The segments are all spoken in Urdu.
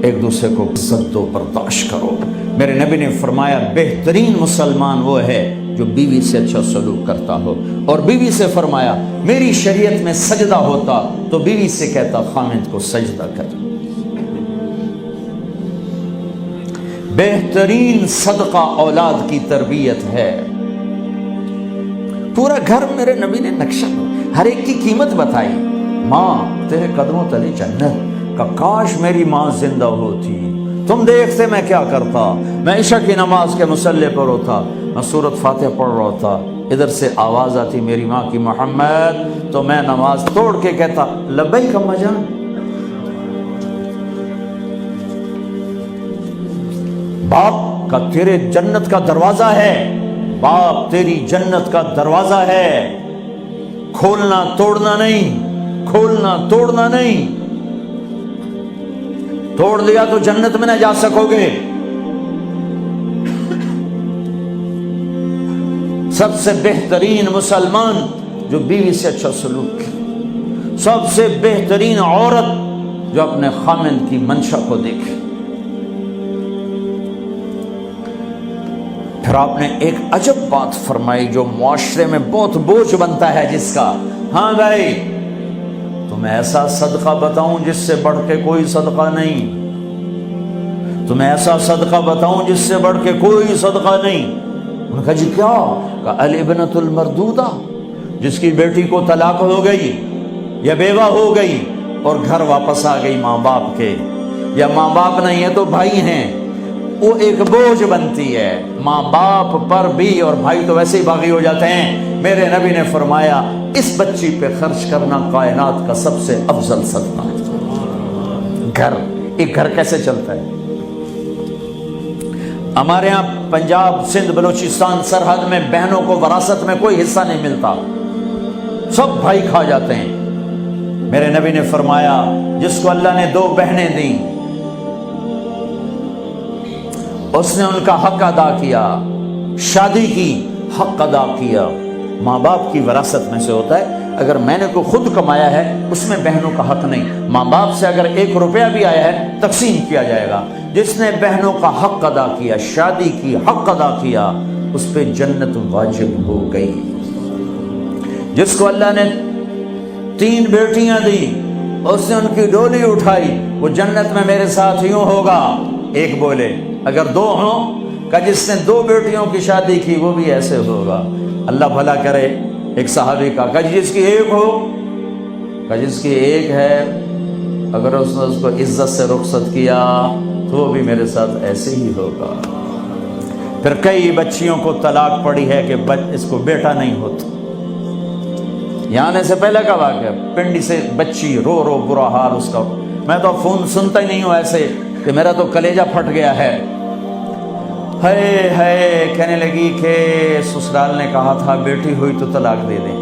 ایک دوسرے کو عزت دو، برداشت کرو۔ میرے نبی نے فرمایا بہترین مسلمان وہ ہے جو بیوی سے اچھا سلوک کرتا ہو، اور بیوی سے فرمایا میری شریعت میں سجدہ ہوتا تو بیوی سے کہتا خامند کو سجدہ کر۔ بہترین صدقہ اولاد کی تربیت ہے۔ پورا گھر میرے نبی نے نقشہ، ہر ایک کی قیمت بتائی۔ ماں تیرے قدموں تلے جنت، کا کاش میری ماں زندہ ہوتی، تم دیکھتے میں کیا کرتا، میں عشاء کی نماز کے مصلی پر ہوتا، میں سورۃ فاتحہ پڑھ رہا ہوتا، ادھر سے آواز آتی میری ماں کی محمد، تو میں نماز توڑ کے کہتا لبیک اماں جان۔ باپ کا تیرے جنت کا دروازہ ہے، باپ تیری جنت کا دروازہ ہے، کھولنا توڑنا نہیں، کھولنا توڑنا نہیں، توڑ دیا تو جنت میں نہ جا سکو گے۔ سب سے بہترین مسلمان جو بیوی سے اچھا سلوک کرے، سب سے بہترین عورت جو اپنے خامند کی منشا کو دیکھے۔ پھر آپ نے ایک عجب بات فرمائی جو معاشرے میں بہت بوجھ بنتا ہے جس کا، ہاں بھائی تمہیں ایسا صدقہ بتاؤں جس سے بڑھ کے کوئی صدقہ نہیں، تمہیں ایسا صدقہ بتاؤں جس سے بڑھ کے کوئی صدقہ نہیں۔ انہوں نے کہا جی کیا؟ کہا الابنۃ المردودہ، جس کی بیٹی کو طلاق ہو گئی یا بیوہ ہو گئی اور گھر واپس آ گئی ماں باپ کے، یا ماں باپ نہیں ہے تو بھائی ہیں، وہ ایک بوجھ بنتی ہے ماں باپ پر بھی، اور بھائی تو ویسے ہی باغی ہو جاتے ہیں۔ میرے نبی نے فرمایا اس بچی پہ خرچ کرنا کائنات کا سب سے افضل صدقہ ہے۔ گھر، ایک گھر کیسے چلتا ہے؟ ہمارے ہاں پنجاب سندھ بلوچستان سرحد میں بہنوں کو وراثت میں کوئی حصہ نہیں ملتا، سب بھائی کھا جاتے ہیں۔ میرے نبی نے فرمایا جس کو اللہ نے 2 بہنیں دیں اس نے ان کا حق ادا کیا، شادی کی حق ادا کیا۔ ماں باپ کی وراثت میں سے ہوتا ہے، اگر میں نے کوئی خود کمایا ہے اس میں بہنوں کا حق نہیں، ماں باپ سے اگر 1 روپیہ بھی آیا ہے تقسیم کیا جائے گا۔ جس نے بہنوں کا حق ادا کیا، شادی کی حق ادا کیا، اس پہ جنت واجب ہو گئی۔ جس کو اللہ نے 3 بیٹیاں دی، اس نے ان کی ڈولی اٹھائی، وہ جنت میں میرے ساتھ یوں ہوگا۔ ایک بولے اگر 2 ہوں، کہ جس نے 2 بیٹیوں کی شادی کی وہ بھی ایسے ہوگا۔ اللہ بھلا کرے۔ ایک صحابی کا کہ جس کی 1 ہو، کہ جس کی 1 ہے، اگر اس نے اس کو عزت سے رخصت کیا تو وہ بھی میرے ساتھ ایسے ہی ہوگا۔ پھر کئی بچیوں کو طلاق پڑی ہے کہ اس کو بیٹا نہیں ہوتا۔ یہاں آنے سے پہلے کا واقعہ، پنڈی سے بچی رو رو برا حال اس کا، میں تو فون سنتا ہی نہیں ہوں ایسے کہ میرا تو کلیجہ پھٹ گیا ہے۔ ہے کہنے لگی کہ سسرال نے کہا تھا بیٹی ہوئی تو طلاق دے دیں۔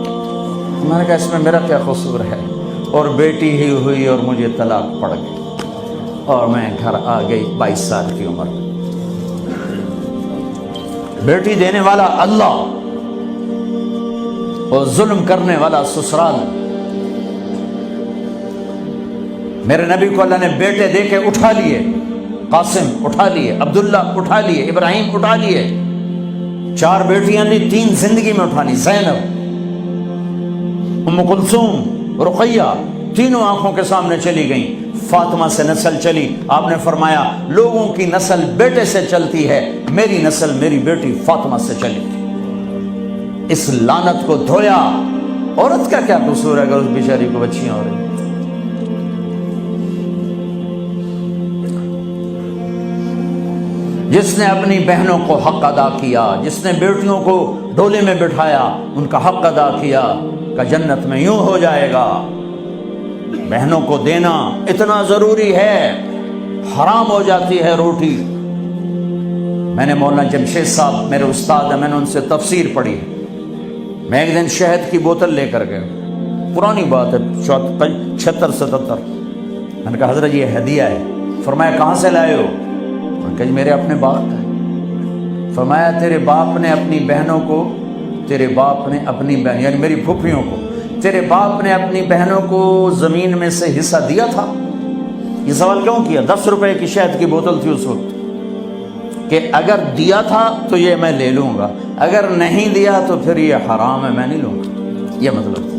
میں نے کہا اس میں میرا کیا قصور ہے، اور بیٹی ہی ہوئی اور مجھے طلاق پڑ گئی، اور میں گھر آ گئی 22 سال کی عمر میں۔ بیٹی دینے والا اللہ اور ظلم کرنے والا سسرال۔ میرے نبی کو اللہ نے بیٹے دے کے اٹھا لیے، قاسم اٹھا لیے، عبداللہ اٹھا لیے، ابراہیم اٹھا لیے، 4 بیٹیاں دی، 3 زندگی میں اٹھانی، زینب، ام کلثوم، رقیہ، تینوں آنکھوں کے سامنے چلی گئیں۔ فاطمہ سے نسل چلی، آپ نے فرمایا لوگوں کی نسل بیٹے سے چلتی ہے، میری نسل میری بیٹی فاطمہ سے چلی۔ اس لعنت کو دھویا۔ عورت کا کیا قصور ہے اگر اس بیچاری کو بچیاں ہو رہی؟ جس نے اپنی بہنوں کو حق ادا کیا، جس نے بیٹیوں کو ڈولے میں بٹھایا، ان کا حق ادا کیا، کہ جنت میں یوں ہو جائے گا۔ بہنوں کو دینا اتنا ضروری ہے، حرام ہو جاتی ہے روٹی۔ میں نے مولانا جمشید صاحب میرے استاد ہیں، میں نے ان سے تفسیر پڑھی۔ میں ایک دن شہد کی بوتل لے کر گیا، پرانی بات ہے 76-77۔ میں نے کہا حضرت یہ ہدیہ ہے۔ فرمایا کہاں سے لائے ہو؟ کہ میرے اپنے باپ کا ہے۔ فرمایا تیرے باپ نے اپنی بہنوں کو، تیرے باپ نے اپنی بہن یعنی میری پھوپھیوں کو، تیرے باپ نے اپنی بہنوں کو زمین میں سے حصہ دیا تھا؟ یہ سوال کیوں کیا؟ 10 روپے کی شہد کی بوتل تھی اس وقت، کہ اگر دیا تھا تو یہ میں لے لوں گا، اگر نہیں دیا تو پھر یہ حرام ہے، میں نہیں لوں گا، یہ مطلب تھا۔